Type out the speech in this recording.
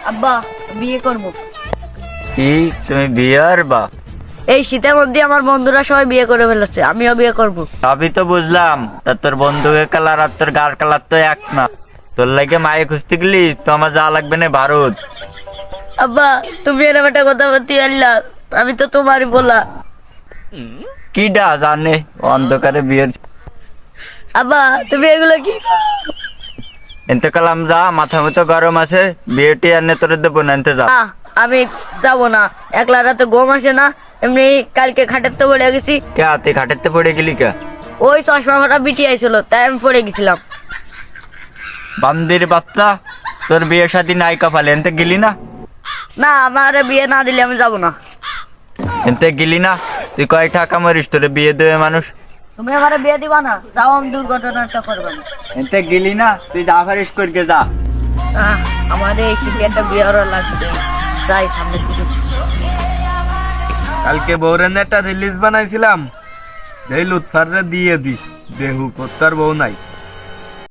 আব্বা বিয়ে করব। কি তুমি বিয়ার বা? এই শীতের মধ্যে আমার বন্ধুরা সবাই বিয়ে করে ফেলেছে, আমিও বিয়ে করব। সবই তো বুঝলাম, তা তোর বন্ধুকের কালার আর তোর গার কালার তো এক না। তোর লাগে মায়ে খুঁজতে গেলি তো আমার যা লাগবে না ভারত। আব্বা তুমি এরকম একটা কথা বলতে পারলা, আমি তো তোমারই বলা। কি ডা জানে অন্ধকারে বিয়ের। আব্বা তুমি এগুলো কি? এনতে কালাম যা, মাথা মতো গরম আছে, বিয়েটি এনে তোর দেবো না, এনতে যা। না, আমি যাবো না, একলা রাতে ঘুম আসে না। এমনি কালকে খাটের তো পড়ে গেছি। কে তুই খাটেতে পড়ে গেলি কে? ওই চশমা ফাটা বিটি আইছিল, তাই আমি পড়ে গেছিলাম। বান্দির বাচ্চা, তোর বিয়ে শাদী নাই কপালে, এনতে গেলি না? না, আমার বিয়ে না দিলে আমি যাবো না। এনতে গেলি না? তুই কয় টাকা মরিস, তোর বিয়ে দেবে মানুষ। তুমি আমার বিয়ে দিবা না, যাও, আমি দুর্ঘটনাটা করবো না। এনতে গেলি না? তুই যা পারিস করকে যা। আমার এই শীতে একটা বিয়ে আরো লাগবে, যাই সামনে দিকে। কালকে বউরের একটা রিলিজ বানাইছিলাম, এই লুৎফাররে দিয়ে দি, দেহু করতার বউ নাই।